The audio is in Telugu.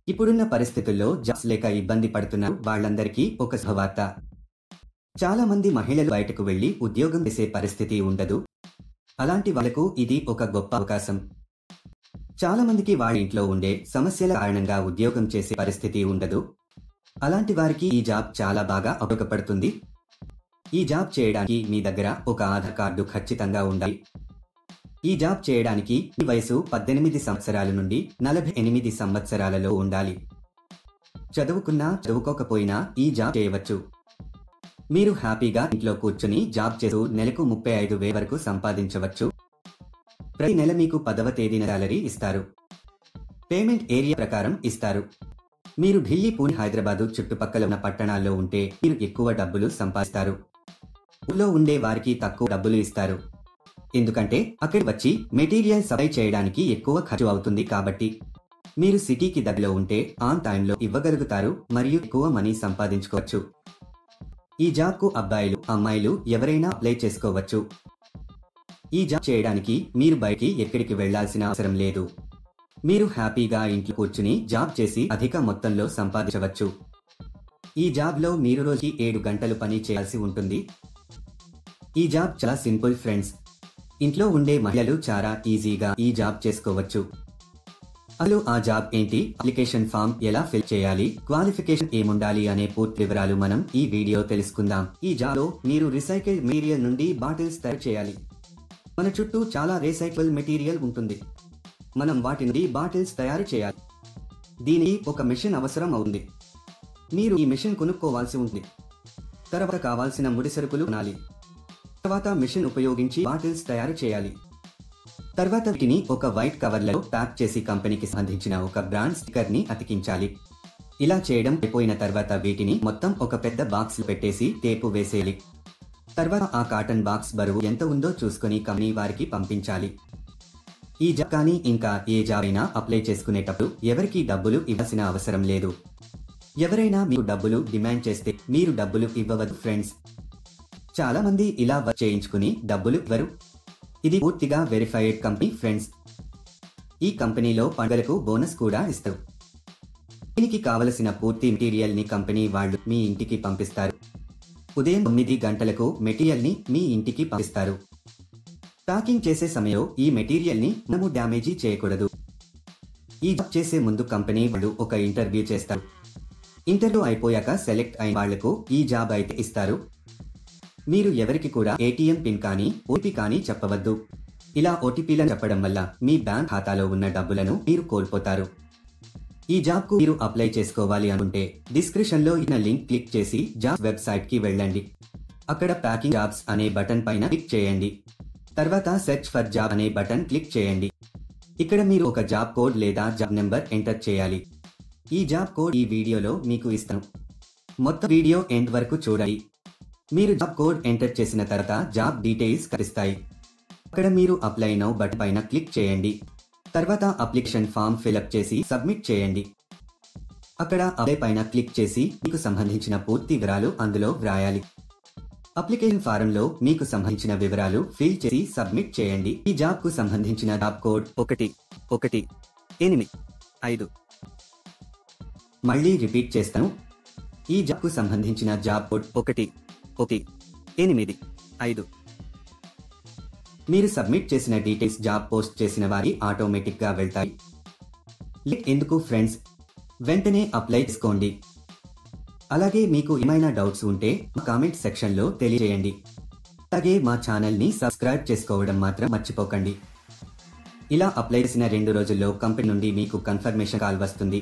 ఇప్పుడున్న పరిస్థితుల్లో జాబ్స్ లేక ఇబ్బంది పడుతున్న వాళ్ళందరికీ ఒక శుభవార్త. చాలా మంది మహిళలు బయటకు వెళ్లి ఉద్యోగం చేసే పరిస్థితి ఉండదు. అలాంటి వాళ్లకు ఇది ఒక గొప్ప అవకాశం. చాలా మందికి వాళ్ళ ఇంట్లో ఉండే సమస్యల కారణంగా ఉద్యోగం చేసే పరిస్థితి ఉండదు. అలాంటి వారికి ఈ జాబ్ చాలా బాగా ఉపయోగపడుతుంది. ఈ జాబ్ చేయడానికి మీ దగ్గర ఒక ఆధార్ కార్డు ఖచ్చితంగా ఉండాలి. ఈ జాబ్ చేయడానికి మీ వయసు 18 సంవత్సరాల నుండి 48 సంవత్సరాలలో ఉండాలి. చదువుకున్నా చదువుకోకపోయినా ఈ జాబ్ చేయవచ్చు. మీరు హ్యాపీగా ఇంట్లో కూర్చుని జాబ్ చేస్తూ నెలకు 35,000 వరకు సంపాదించవచ్చు. ప్రతి నెల మీకు 10వ తేదీన సాలరీ ఇస్తారు. పేమెంట్ ఏరియా ప్రకారం ఇస్తారు. మీరు ఢిల్లీ, పూణె, హైదరాబాదు చుట్టుపక్కల ఉన్న పట్టణాల్లో ఉంటే మీరు ఎక్కువ డబ్బులు సంపాదిస్తారు. ఊళ్ళో ఉండే వారికి తక్కువ డబ్బులు ఇస్తారు. ఎందుకంటే అక్కడికి వచ్చి మెటీరియల్ సప్లై చేయడానికి ఎక్కువ ఖర్చు అవుతుంది కాబట్టి. మీరు సిటీకి దగ్గరలో ఉంటే ఆన్ టైంలో ఇవ్వగలుగుతారు మరియు ఎక్కువ మనీ సంపాదించుకోవచ్చు. ఈ జాబ్కు అబ్బాయిలు, అమ్మాయిలు ఎవరైనా అప్లై చేసుకోవచ్చు. ఈ జాబ్ చేయడానికి మీరు బయటికి ఎక్కడికి వెళ్లాల్సిన అవసరం లేదు. మీరు హ్యాపీగా ఇంట్లో కూర్చుని జాబ్ చేసి అధిక మొత్తంలో సంపాదించవచ్చు. ఈ జాబ్లో మీరు రోజుకి 7 గంటలు పని చేయాల్సి ఉంటుంది. ఈ జాబ్ చాలా సింపుల్ ఫ్రెండ్స్. ఇంట్లో ఉండే మహిళలు చాలా ఈజీగా ఈ జాబ్ చేసుకోవచ్చు. అసలు ఆ జాబ్ ఏంటి, అప్లికేషన్ ఫామ్ ఎలా ఫిల్ చేయాలి, క్వాలిఫికేషన్ ఏముండాలి అనే పూర్తి వివరాలు మనం ఈ వీడియో తెలుసుకుందాం. ఈ జాబ్లో మీరు రీసైకిల్డ్ మెటీరియల్ నుండి బాటిల్స్ తయారు చేయాలి. మన చుట్టూ చాలా రీసైకిల్ మెటీరియల్ ఉంటుంది. మనం వాటి నుండి బాటిల్స్ తయారు చేయాలి. దీనికి ఒక మిషన్ అవసరం అవుతుంది. మీరు ఈ మిషన్ కొనుక్కోవాల్సి ఉంటుంది. తర్వాత కావాల్సిన ముడిసరుకులు కొనాలి. తర్వాత మిషన్ ఉపయోగించి బాటిల్స్ తయారు చేయాలి. తర్వాత వీటిని ఒక వైట్ కవర్లలో ప్యాక్ చేసి కంపెనీకి సంబంధించిన ఒక బ్రాండ్ స్టిక్కర్ ని అతికించాలి. ఇలా చేయడం అయిపోయిన తర్వాత వీటిని మొత్తం ఒక పెద్ద బాక్స్ పెట్టేసి టేపు వేసేయాలి. తర్వాత ఆ కాటన్ బాక్స్ బరువు ఎంత ఉందో చూసుకుని కంపెనీ వారికి పంపించాలి. ఈ జాబ్ కానీ ఇంకా ఏ జాబ్ అయినా అప్లై చేసుకునేటప్పుడు ఎవరికి డబ్బులు ఇవ్వాల్సిన అవసరం లేదు. ఎవరైనా మీకు డబ్బులు డిమాండ్ చేస్తే మీరు డబ్బులు ఇవ్వవద్దు ఫ్రెండ్స్. చాలా మంది ఇలా వర్క్ చేయించుకుని డబ్బులు ఇవ్వరు. ఇది పూర్తిగా వెరిఫైడ్ కంపెనీ ఫ్రెండ్స్. ఈ కంపెనీలో పండుగలకు బోనస్ కూడా ఇస్తారు. దీనికి కావలసిన పూర్తి మెటీరియల్ ని కంపెనీ వాళ్ళు మీ ఇంటికి పంపిస్తారు. ఉదయం 9 గంటలకు మెటీరియల్ ని మీ ఇంటికి పంపిస్తారు. ప్యాకింగ్ చేసే సమయంలో ఈ మెటీరియల్ ని మనము డ్యామేజీ చేయకూడదు. ఈ జాబ్ చేసే ముందు కంపెనీ వాళ్ళు ఒక ఇంటర్వ్యూ చేస్తారు. ఇంటర్వ్యూ అయిపోయాక సెలెక్ట్ అయిన వాళ్లకు ఈ జాబ్ అయితే ఇస్తారు. మీరు ఎవరికి కూడా ఏటీఎం పిన్ కానీ ఓటీపీ కానీ చెప్పవద్దు. ఇలా ఓటీపీలను చెప్పడం వల్ల మీ బ్యాంక్ ఖాతాలో ఉన్న డబ్బులను మీరు కోల్పోతారు. ఈ జాబ్కు మీరు అప్లై చేసుకోవాలి అనుకుంటే డిస్క్రిప్షన్లో ఇచ్చిన లింక్ క్లిక్ చేసి జాబ్ వెబ్సైట్కి వెళ్ళండి. అక్కడ ప్యాకింగ్ జాబ్స్ అనే బటన్ పైన క్లిక్ చేయండి. తర్వాత సెర్చ్ ఫర్ జాబ్ అనే బటన్ క్లిక్ చేయండి. ఇక్కడ మీరు ఒక జాబ్ కోడ్ లేదా జాబ్ నెంబర్ ఎంటర్ చేయాలి. ఈ జాబ్ కోడ్ ఈ వీడియోలో మీకు ఇస్తాను. మొత్తం వీడియో ఎండ్ వరకు చూడండి. మీరు జాబ్ కోడ్ ఎంటర్ చేసిన తర్వాత జాబ్ డీటెయిల్స్ కనిపిస్తాయి. అక్కడ మీరు అప్లై నౌ బటన్ పైన క్లిక్ చేయండి. తర్వాత అప్లికేషన్ ఫామ్ ఫిలప్ చేసి సబ్మిట్ చేయండి. అక్కడ అప్లై పైన క్లిక్ చేసి మీకు సంబంధించిన పూర్తి వివరాలు అందులో వ్రాయాలి. అప్లికేషన్ ఫారంలో మీకు సంబంధించిన వివరాలు ఫిల్ చేసి సబ్మిట్ చేయండి. ఈ జాబ్ కు సంబంధించిన జాబ్ కోడ్ 1185. మళ్ళీ రిపీట్ చేస్తాను. ఈ జాబ్ కు సంబంధించిన జాబ్ కోడ్ 1185. మీరు సబ్మిట్ చేసిన డీటెయిల్స్ జాబ్ పోస్ట్ చేసిన వారి ఆటోమేటిక్ గా వెళ్తాయి. లేట్ ఎందుకు ఫ్రెండ్స్, వెంటనే అప్లై చేసుకోండి. అలాగే మీకు ఏమైనా డౌట్స్ ఉంటే కామెంట్ సెక్షన్ లో తెలియజేయండి. అలాగే మా ఛానల్ ని సబ్స్క్రైబ్ చేసుకోవడం మాత్రం మర్చిపోకండి. ఇలా అప్లై చేసిన 2 రోజుల్లో కంపెనీ నుండి మీకు కన్ఫర్మేషన్ కాల్ వస్తుంది.